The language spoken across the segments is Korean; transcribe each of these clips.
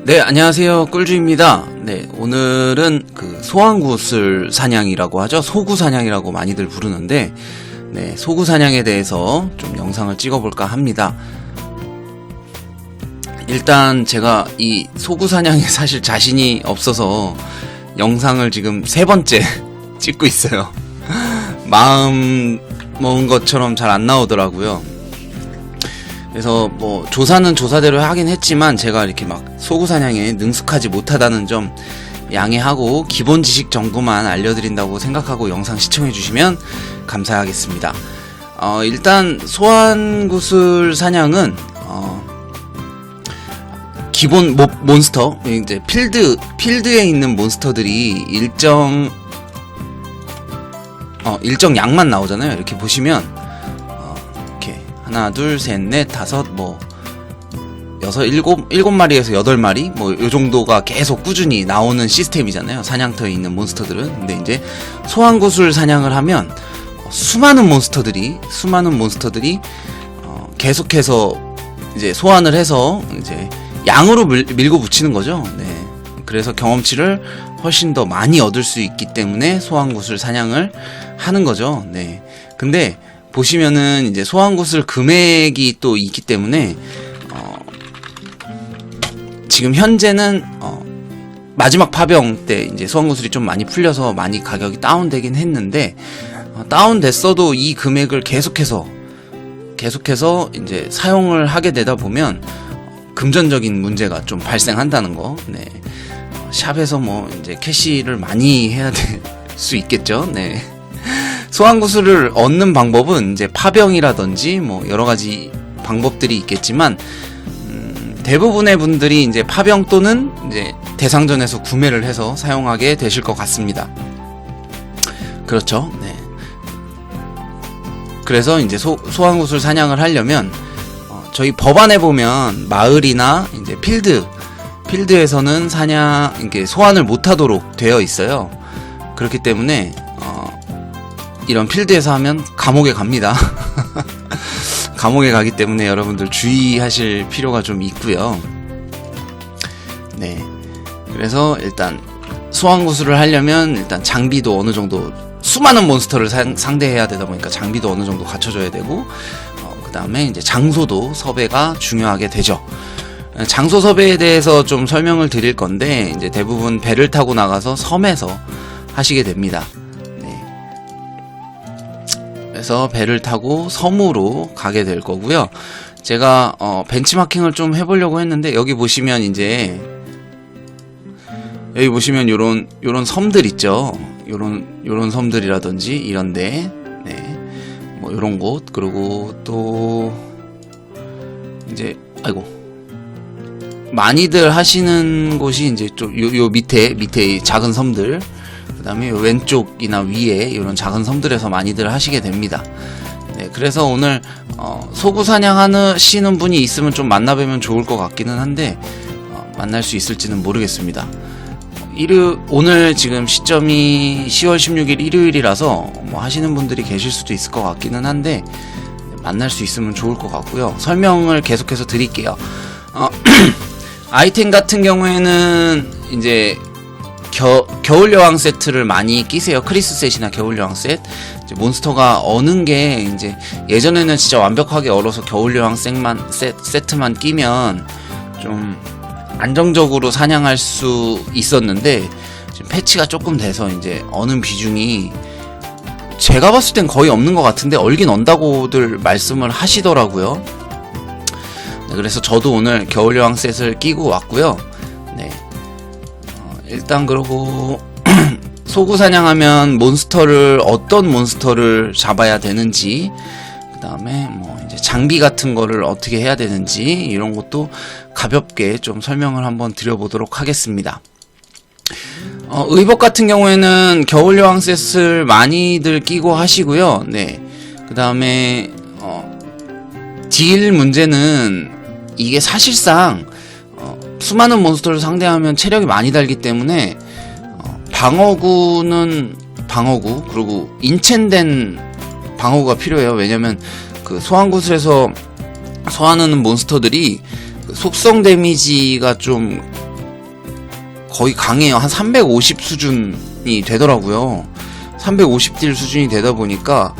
네, 안녕하세요. 꿀주입니다. 네, 오늘은 그 소환구슬 사냥이라고 하죠. 소구 사냥이라고 많이들 부르는데, 네, 소구 사냥에 대해서 좀 영상을 찍어볼까 합니다. 일단 제가 이 소구 사냥에 사실 자신이 없어서 영상을 지금 3번째 찍고 있어요. 마음 먹은 것처럼 잘 안 나오더라고요. 그래서 뭐 조사는 조사대로 하긴 했지만 제가 이렇게 막 소구 사냥에 능숙하지 못하다는 점 양해하고 기본 지식 정도만 알려드린다고 생각하고 영상 시청해주시면 감사하겠습니다. 일단 소환구슬 사냥은 기본 몬스터, 이제 필드에 있는 몬스터들이 일정 양만 나오잖아요. 이렇게 보시면 하나, 둘, 셋, 넷, 다섯, 일곱 마리에서 8마리, 요 정도가 계속 꾸준히 나오는 시스템이잖아요. 사냥터에 있는 몬스터들은. 근데 이제 소환구슬 사냥을 하면 수많은 몬스터들이 계속해서 이제 소환을 해서 이제 양으로 밀고 붙이는 거죠. 네. 그래서 경험치를 훨씬 더 많이 얻을 수 있기 때문에 소환구슬 사냥을 하는 거죠. 네. 근데 보시면은 이제 소환구슬 금액이 또 있기 때문에 지금 현재는 마지막 파병 때 이제 소환구슬이 좀 많이 풀려서 많이 가격이 다운되긴 했는데 다운됐어도 이 금액을 계속해서 이제 사용을 하게 되다 보면 금전적인 문제가 좀 발생한다는 거. 네. 샵에서 이제 캐시를 많이 해야 될 수 있겠죠. 네. 소환구슬을 얻는 방법은 이제 파병이라든지 여러 가지 방법들이 있겠지만 대부분의 분들이 이제 파병 또는 이제 대상전에서 구매를 해서 사용하게 되실 것 같습니다. 그렇죠. 네. 그래서 이제 소환구슬 사냥을 하려면 저희 법안에 보면 마을이나 이제 필드에서는 이렇게 소환을 못하도록 되어 있어요. 그렇기 때문에 이런 필드에서 하면 감옥에 갑니다. 감옥에 가기 때문에 여러분들 주의하실 필요가 좀 있고요. 네. 그래서 일단 소환구슬을 하려면 일단 장비도 어느 정도 수많은 몬스터를 상대해야 되다 보니까 장비도 어느 정도 갖춰줘야 되고 그 다음에 이제 장소도 섭외가 중요하게 되죠. 장소 섭외에 대해서 좀 설명을 드릴 건데 이제 대부분 배를 타고 나가서 섬에서 하시게 됩니다. 그래서 배를 타고 섬으로 가게 될 거고요. 제가 벤치마킹을 좀 해보려고 했는데 여기 보시면 요런 섬들 있죠. 요런 섬들이라든지 이런데 네. 요런 곳, 그리고 또 이제 많이들 하시는 곳이 이제 좀 요 밑에 작은 섬들, 그 다음에 왼쪽이나 위에 이런 작은 섬들에서 많이들 하시게 됩니다. 네, 그래서 오늘 소구 사냥하시는 분이 있으면 좀 만나뵈면 좋을 것 같기는 한데 만날 수 있을지는 모르겠습니다. 오늘 지금 시점이 10월 16일 일요일이라서 하시는 분들이 계실 수도 있을 것 같기는 한데 만날 수 있으면 좋을 것 같고요. 설명을 계속해서 드릴게요. 아이템 같은 경우에는 이제 겨울여왕 세트를 많이 끼세요. 크리스 셋이나 겨울여왕 셋. 이제 몬스터가 어는 게 이제 예전에는 진짜 완벽하게 얼어서 겨울여왕 세트만 끼면 좀 안정적으로 사냥할 수 있었는데 지금 패치가 조금 돼서 이제 어는 비중이 제가 봤을 땐 거의 없는 것 같은데 얼긴 언다고들 말씀을 하시더라고요. 네, 그래서 저도 오늘 겨울여왕 셋을 끼고 왔고요. 네. 일단 그러고 소구 사냥하면 어떤 몬스터를 잡아야 되는지, 그 다음에 이제 장비 같은 거를 어떻게 해야 되는지 이런 것도 가볍게 좀 설명을 한번 드려보도록 하겠습니다. 의복 같은 경우에는 겨울여왕 셋을 많이들 끼고 하시고요. 네. 그 다음에 딜 문제는 이게 사실상 수많은 몬스터를 상대하면 체력이 많이 달기 때문에 방어구 그리고 인챈된 방어가 필요해요. 왜냐면 그 소환구슬에서 소환하는 몬스터들이 그 속성 데미지가 좀 거의 강해요. 한 350 수준이 되더라고요. 350딜 수준이 되다 보니까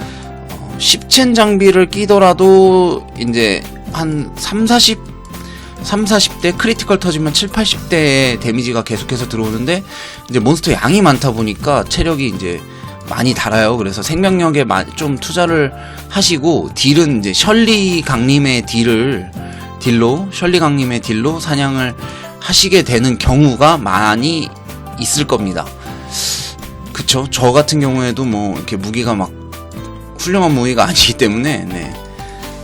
10첸 장비를 끼더라도 이제 한 40대 크리티컬 터지면 7, 80대의 데미지가 계속해서 들어오는데 이제 몬스터 양이 많다 보니까 체력이 이제 많이 달아요. 그래서 생명력에 좀 투자를 하시고 딜은 이제 셜리 강림의 딜로 사냥을 하시게 되는 경우가 많이 있을 겁니다. 그쵸? 저 같은 경우에도 뭐 이렇게 무기가 막 훌륭한 무기가 아니기 때문에 네.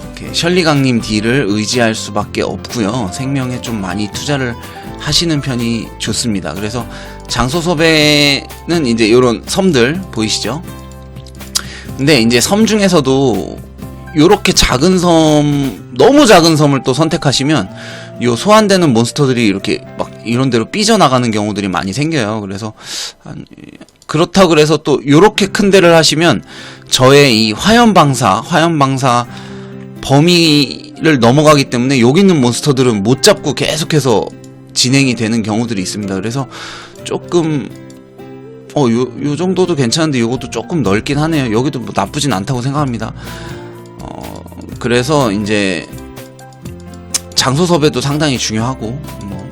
이렇게 셜리 강림 딜을 의지할 수밖에 없고요. 생명에 좀 많이 투자를 하시는 편이 좋습니다. 그래서 장소섭에는 이제 요런 섬들 보이시죠? 근데 이제 섬 중에서도 요렇게 작은 섬, 너무 작은 섬을 또 선택하시면 요 소환되는 몬스터들이 이렇게 막 이런 데로 삐져나가는 경우들이 많이 생겨요. 그래서 그렇다고 그래서 또 요렇게 큰 데를 하시면 저의 이 화염방사 범위를 넘어가기 때문에 여기 있는 몬스터들은 못 잡고 계속해서 진행이 되는 경우들이 있습니다. 그래서 조금 요 정도도 괜찮은데 요것도 조금 넓긴 하네요. 여기도 뭐 나쁘진 않다고 생각합니다. 그래서 이제 장소 섭외도 상당히 중요하고 뭐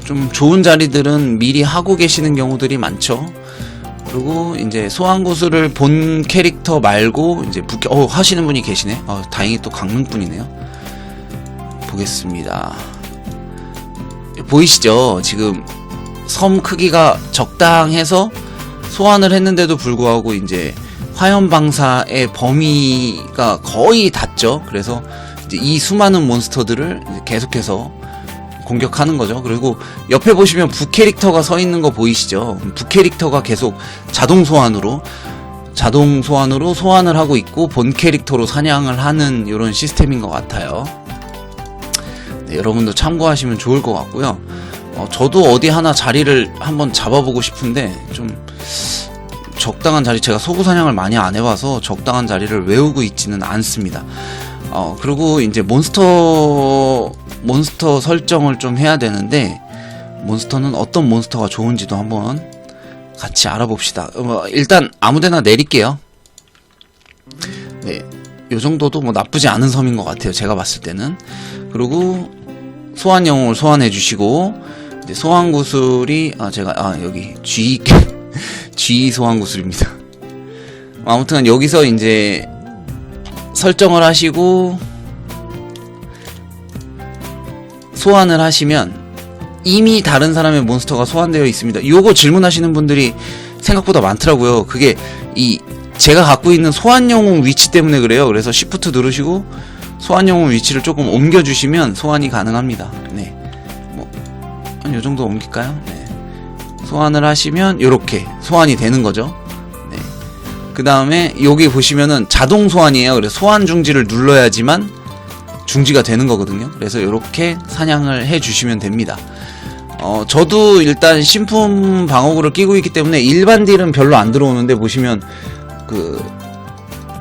좀 좋은 자리들은 미리 하고 계시는 경우들이 많죠. 그리고 이제 소환구슬을 본 캐릭터 말고 이제 하시는 분이 계시네. 다행히 또 강릉분이네요. 보겠습니다. 보이시죠? 지금 섬 크기가 적당해서 소환을 했는데도 불구하고 이제 화염방사의 범위가 거의 닿죠. 그래서 이제 이 수많은 몬스터들을 이제 계속해서 공격하는 거죠. 그리고 옆에 보시면 부 캐릭터가 서 있는 거 보이시죠? 부 캐릭터가 계속 자동 소환으로 소환을 하고 있고 본 캐릭터로 사냥을 하는 이런 시스템인 것 같아요. 네, 여러분도 참고하시면 좋을 것 같고요. 저도 어디 하나 자리를 한번 잡아보고 싶은데 좀 적당한 자리, 제가 소구 사냥을 많이 안 해봐서 적당한 자리를 외우고 있지는 않습니다. 그리고 이제 몬스터 설정을 좀 해야 되는데 몬스터는 어떤 몬스터가 좋은지도 한번 같이 알아봅시다. 일단 아무데나 내릴게요. 네, 요 정도도 뭐 나쁘지 않은 섬인 것 같아요. 제가 봤을 때는. 그리고 소환 영웅을 소환해 주시고 이제 소환 구슬이 여기 G 소환 구슬입니다. 아무튼 여기서 이제 설정을 하시고 소환을 하시면 이미 다른 사람의 몬스터가 소환되어 있습니다. 요거 질문하시는 분들이 생각보다 많더라고요. 그게 제가 갖고 있는 소환 영웅 위치 때문에 그래요. 그래서 Shift 누르시고 소환 영웅 위치를 조금 옮겨주시면 소환이 가능합니다. 네, 뭐 한 요 정도 옮길까요? 네. 소환을 하시면 요렇게 소환이 되는 거죠. 네. 그 다음에 여기 보시면은 자동 소환이에요. 그래서 소환 중지를 눌러야지만 중지가 되는 거거든요. 그래서 요렇게 사냥을 해 주시면 됩니다. 저도 일단 신품 방어구를 끼고 있기 때문에 일반 딜은 별로 안 들어오는데 보시면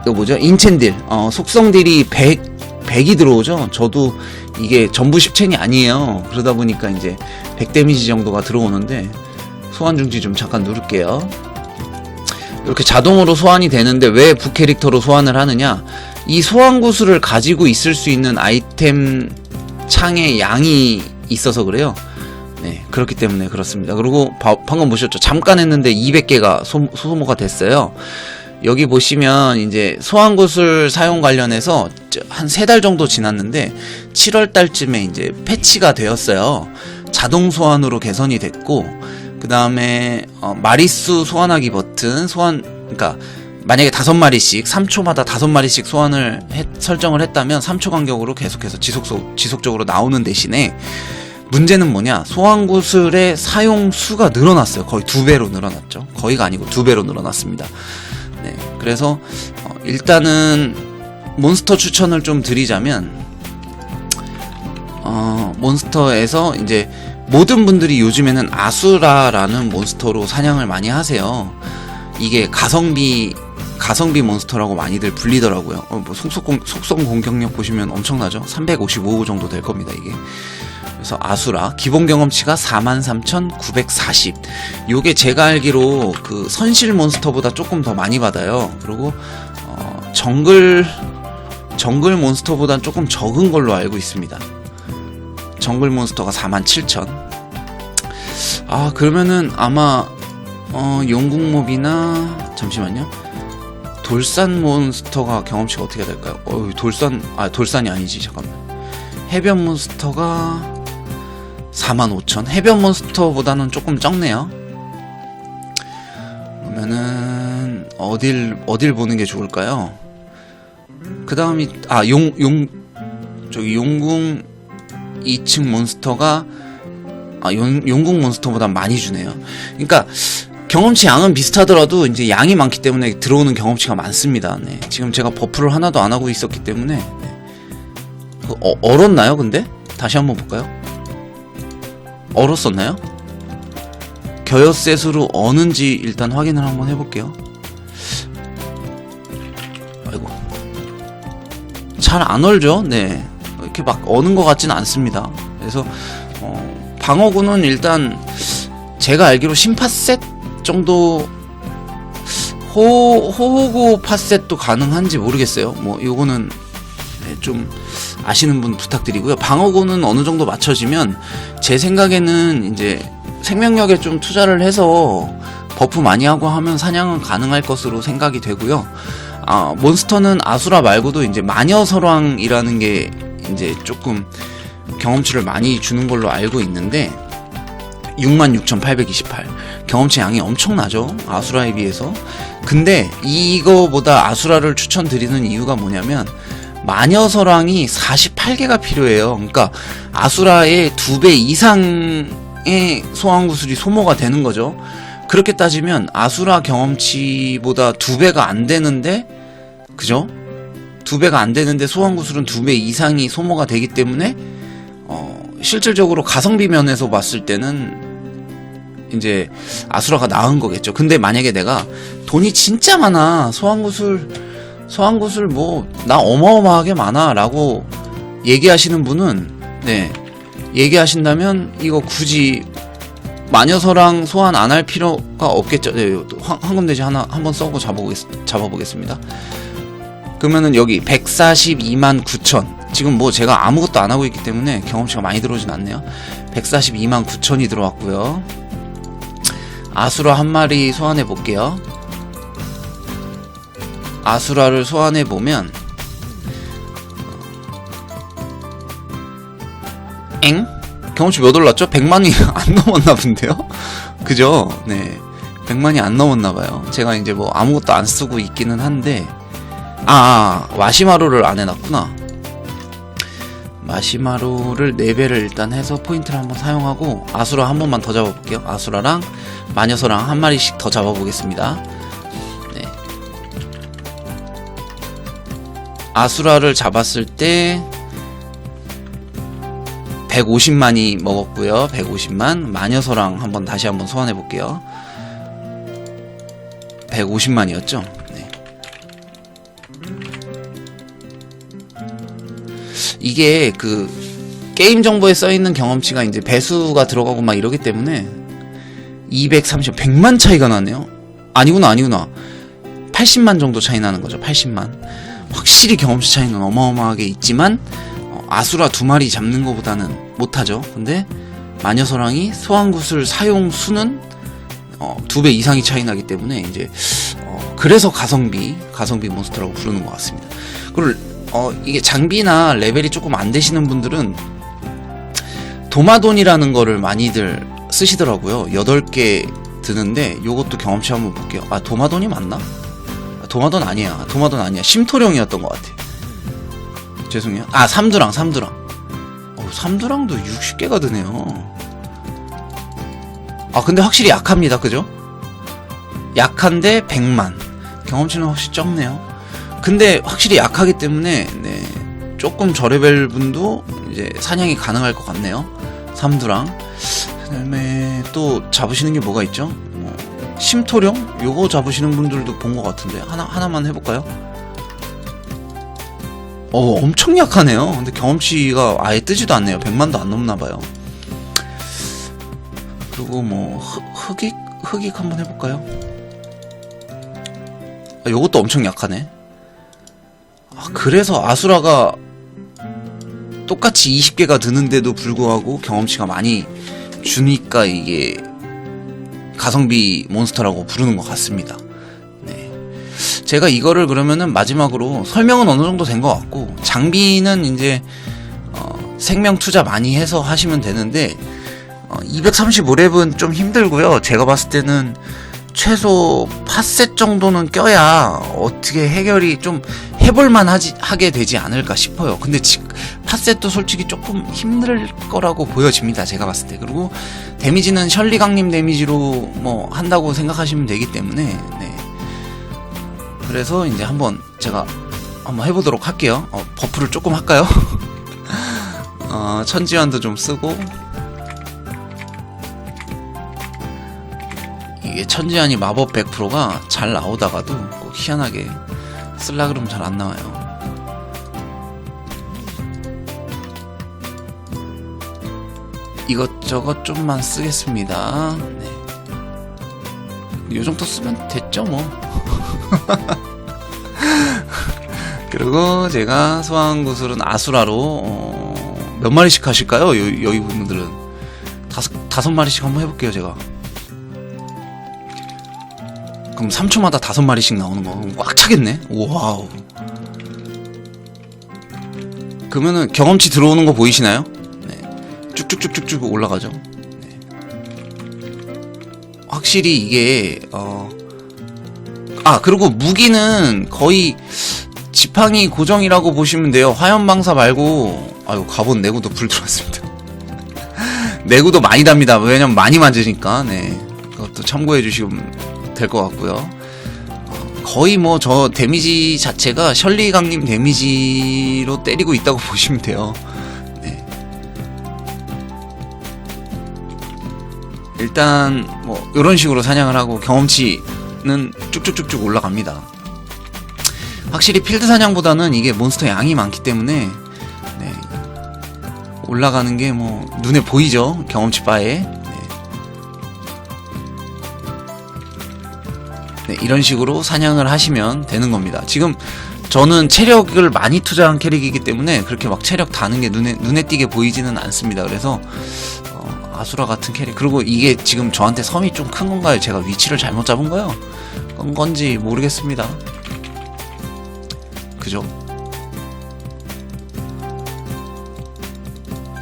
이거 뭐죠? 인첸 딜, 속성 딜이 100이 들어오죠. 저도 이게 전부 10첸이 아니에요. 그러다 보니까 이제 100 데미지 정도가 들어오는데 소환 중지 좀 잠깐 누를게요. 이렇게 자동으로 소환이 되는데 왜 부 캐릭터로 소환을 하느냐? 이 소환 구슬을 가지고 있을 수 있는 아이템 창의 양이 있어서 그래요. 네, 그렇기 때문에 그렇습니다. 그리고 방금 보셨죠? 잠깐 했는데 200개가 소모가 됐어요. 여기 보시면 이제 소환 구슬 사용 관련해서 한 3달 정도 지났는데 7월 달쯤에 이제 패치가 되었어요. 자동 소환으로 개선이 됐고, 그 다음에 마리수 소환하기 버튼 그러니까 만약에 5마리씩 3초마다 5마리씩 소환을 설정을 했다면 3초 간격으로 계속해서 지속적으로 나오는 대신에 문제는 뭐냐, 소환구슬의 사용 수가 늘어났어요. 거의 2배로 늘어났죠. 거의가 아니고 2배로 늘어났습니다. 네, 그래서 일단은 몬스터 추천을 좀 드리자면 몬스터에서 이제 모든 분들이 요즘에는 아수라라는 몬스터로 사냥을 많이 하세요. 이게 가성비 가성비 몬스터라고 많이들 불리더라고요. 뭐 속성 공격력 보시면 엄청나죠. 355 정도 될 겁니다, 이게. 그래서 아수라 기본 경험치가 43,940. 요게 제가 알기로 그 선실 몬스터보다 조금 더 많이 받아요. 그리고 정글 몬스터보다 조금 적은 걸로 알고 있습니다. 정글 몬스터가 47,000. 아, 그러면은 아마 용궁몹이나 잠시만요. 돌산 몬스터가 경험치가 어떻게 될까요? 돌산이 아니지, 잠깐만. 해변 몬스터가 45,000. 해변 몬스터보다는 조금 적네요. 그러면은 어딜 보는 게 좋을까요? 그 다음이 용궁 2층 몬스터가 용궁 몬스터보다 많이 주네요. 그러니까 경험치 양은 비슷하더라도 이제 양이 많기 때문에 들어오는 경험치가 많습니다. 네. 지금 제가 버프를 하나도 안 하고 있었기 때문에. 네. 얼었나요, 근데? 다시 한번 볼까요? 얼었었나요? 겨엿셋으로 어는지 일단 확인을 한번 해볼게요. 아이고. 잘 안 얼죠? 네. 이렇게 막 어는 것 같지는 않습니다. 그래서, 방어구는 일단, 제가 알기로 심파셋 정도, 호호구 파셋도 가능한지 모르겠어요. 뭐, 요거는, 네, 좀, 아시는 분 부탁드리고요. 방어구는 어느 정도 맞춰지면, 제 생각에는 이제, 생명력에 좀 투자를 해서, 버프 많이 하고 하면 사냥은 가능할 것으로 생각이 되고요. 몬스터는 아수라 말고도 이제 마녀설왕이라는 게 이제 조금 경험치를 많이 주는 걸로 알고 있는데 66,828 경험치 양이 엄청나죠, 아수라에 비해서. 근데 이거보다 아수라를 추천드리는 이유가 뭐냐면 마녀설왕이 48개가 필요해요. 그러니까 아수라의 2배 이상의 소환구슬이 소모가 되는 거죠. 그렇게 따지면 아수라 경험치보다 2배가 안 되는데, 그죠? 2배가 안 되는데 소환구슬은 2배 이상이 소모가 되기 때문에 실질적으로 가성비 면에서 봤을 때는 이제 아수라가 나은 거겠죠. 근데 만약에 내가 돈이 진짜 많아, 소환구슬 뭐 나 어마어마하게 많아 라고 얘기하시는 분은, 네, 얘기하신다면 이거 굳이 마녀서랑 소환 안 할 필요가 없겠죠. 네, 황금돼지 하나 한번 써고 잡아보겠습니다. 그러면은 여기 142,900,000. 지금 뭐 제가 아무것도 안 하고 있기 때문에 경험치가 많이 들어오진 않네요. 142,900,000이 들어왔고요. 아수라 한 마리 소환해 볼게요. 아수라를 소환해 보면, 경험치 몇 올랐죠? 100만이 안 넘었나 본데요? 그죠? 네. 100만이 안 넘었나 봐요. 제가 이제 뭐 아무것도 안 쓰고 있기는 한데, 마시마로를 안 해놨구나. 마시마로를 4배를 일단 해서 포인트를 한번 사용하고, 아수라 한 번만 더 잡아볼게요. 아수라랑 마녀서랑 한 마리씩 더 잡아보겠습니다. 네. 아수라를 잡았을 때, 150만이 먹었고요. 150만. 마녀서랑 다시 한번 소환해 볼게요. 150만이었죠. 네. 이게 그 게임 정보에 써 있는 경험치가 이제 배수가 들어가고 막 이러기 때문에 230, 100만 차이가 나네요. 아니구나. 80만 정도 차이 나는 거죠. 80만. 확실히 경험치 차이는 어마어마하게 있지만 아수라 2마리 잡는 것보다는 못하죠. 근데 마녀서랑이 소환구슬 사용 수는 2배 이상이 차이 나기 때문에 이제 그래서 가성비 몬스터라고 부르는 것 같습니다. 그리고 이게 장비나 레벨이 조금 안 되시는 분들은 도마돈이라는 거를 많이들 쓰시더라고요. 8개 드는데 요것도 경험치 한번 볼게요. 도마돈이 맞나? 도마돈 아니야. 심토령이었던 것 같아. 죄송해요. 삼두랑. 삼두랑도 60개가 드네요. 근데 확실히 약합니다. 그죠? 약한데 100만. 경험치는 확실히 적네요. 근데 확실히 약하기 때문에, 네, 조금 저레벨 분도 이제 사냥이 가능할 것 같네요. 삼두랑. 그 다음에 또 잡으시는 게 뭐가 있죠? 심토령? 요거 잡으시는 분들도 본 것 같은데 하나만 해볼까요? 엄청 약하네요. 근데 경험치가 아예 뜨지도 않네요. 100만도 안 넘나봐요. 그리고 뭐 흑익 한번 해볼까요? 요것도 엄청 약하네. 그래서 아수라가 똑같이 20개가 드는데도 불구하고 경험치가 많이 주니까 이게 가성비 몬스터라고 부르는 것 같습니다. 네. 제가 이거를 그러면은 마지막으로 설명은 어느 정도 된 것 같고, 장비는 이제 생명 투자 많이 해서 하시면 되는데 235렙은 좀 힘들고요. 제가 봤을 때는 최소 팟셋 정도는 껴야 어떻게 해결이 좀 해볼만 하게 되지 않을까 싶어요. 근데 팟셋도 솔직히 조금 힘들 거라고 보여집니다. 제가 봤을 때. 그리고 데미지는 셜리 강림 데미지로 뭐 한다고 생각하시면 되기 때문에, 네. 그래서 이제 제가 한번 해보도록 할게요. 버프를 조금 할까요? 천지환도 좀 쓰고, 이게 천지환이 마법 100%가 잘 나오다가도 꼭 희한하게 쓸라 그러면 잘 안 나와요. 이것저것 좀만 쓰겠습니다. 네. 요 정도 쓰면 됐죠 뭐. 그리고 제가 소환구슬은 아수라로 몇 마리씩 하실까요? 여기 분들은 다섯 마리씩 한번 해볼게요. 제가 그럼 3초마다 5마리씩 나오는 거 꽉 차겠네. 와우. 그러면은 경험치 들어오는 거 보이시나요? 네. 쭉쭉쭉쭉쭉 올라가죠. 네. 확실히 이게 그리고 무기는 거의 지팡이 고정이라고 보시면 돼요. 화염방사 말고. 아유, 갑옷 내구도 불 들어왔습니다. 내구도 많이 답니다. 왜냐면 많이 맞으니까. 네. 그것도 참고해 주시면 될 것 같고요. 거의 뭐 저 데미지 자체가 셜리 강림 데미지로 때리고 있다고 보시면 돼요. 네. 일단 뭐 이런 식으로 사냥을 하고 경험치는 쭉쭉쭉쭉 올라갑니다. 확실히 필드 사냥보다는 이게 몬스터 양이 많기 때문에, 네, 올라가는 게 뭐 눈에 보이죠. 경험치 바에. 네, 이런 식으로 사냥을 하시면 되는 겁니다. 지금 저는 체력을 많이 투자한 캐릭이기 때문에 그렇게 막 체력 다는 게 눈에 띄게 보이지는 않습니다. 그래서 아수라 같은 캐릭, 그리고 이게 지금 저한테 섬이 좀 큰 건가요? 제가 위치를 잘못 잡은 거요? 그런 건지 모르겠습니다. 그죠?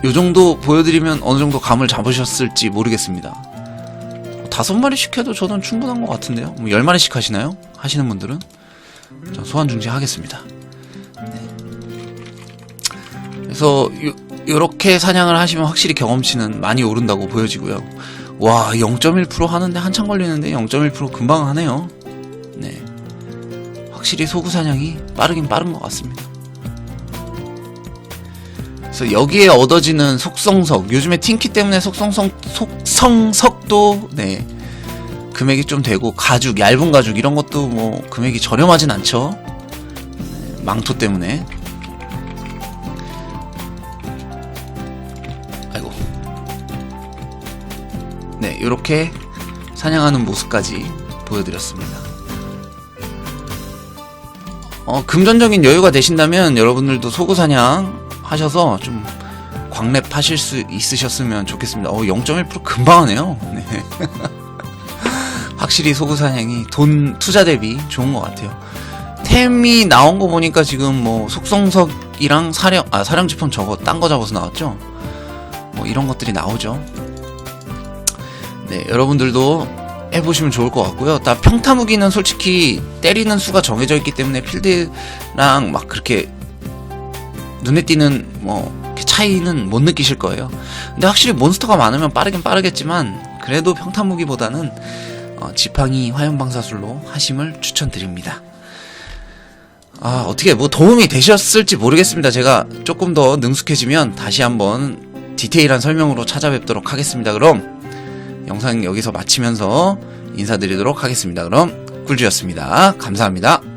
요 정도 보여드리면 어느 정도 감을 잡으셨을지 모르겠습니다. 5마리씩 해도 저는 충분한 것 같은데요. 뭐 10마리씩 하시나요? 하시는 분들은 저 소환 중지 하겠습니다. 네. 그래서 요렇게 사냥을 하시면 확실히 경험치는 많이 오른다고 보여지고요. 와, 0.1% 하는데 한참 걸리는데 0.1% 금방 하네요. 네. 확실히 소구 사냥이 빠르긴 빠른 것 같습니다. 그래서 여기에 얻어지는 속성석, 요즘에 틴키 때문에 속성석도 네, 금액이 좀 되고, 가죽, 얇은 가죽 이런 것도 뭐 금액이 저렴하진 않죠. 네, 망토 때문에. 아이고. 네, 요렇게 사냥하는 모습까지 보여드렸습니다. 금전적인 여유가 되신다면 여러분들도 소구 사냥 하셔서 좀 광랩 하실 수 있으셨으면 좋겠습니다. 0.1% 금방 하네요. 네. 확실히 소구 사냥이 돈 투자 대비 좋은 것 같아요. 템이 나온 거 보니까 지금 뭐 속성석이랑 사령 지폰 저거 딴 거 잡아서 나왔죠. 뭐 이런 것들이 나오죠. 네, 여러분들도 해보시면 좋을 것 같고요. 다 평타 무기는 솔직히 때리는 수가 정해져 있기 때문에 필드랑 막 그렇게 눈에 띄는 뭐 차이는 못 느끼실 거예요. 근데 확실히 몬스터가 많으면 빠르긴 빠르겠지만 그래도 평타 무기보다는 지팡이 화염방사술로 하심을 추천드립니다. 어떻게 뭐 도움이 되셨을지 모르겠습니다. 제가 조금 더 능숙해지면 다시 한번 디테일한 설명으로 찾아뵙도록 하겠습니다. 그럼 영상 여기서 마치면서 인사드리도록 하겠습니다. 그럼 꿀주였습니다. 감사합니다.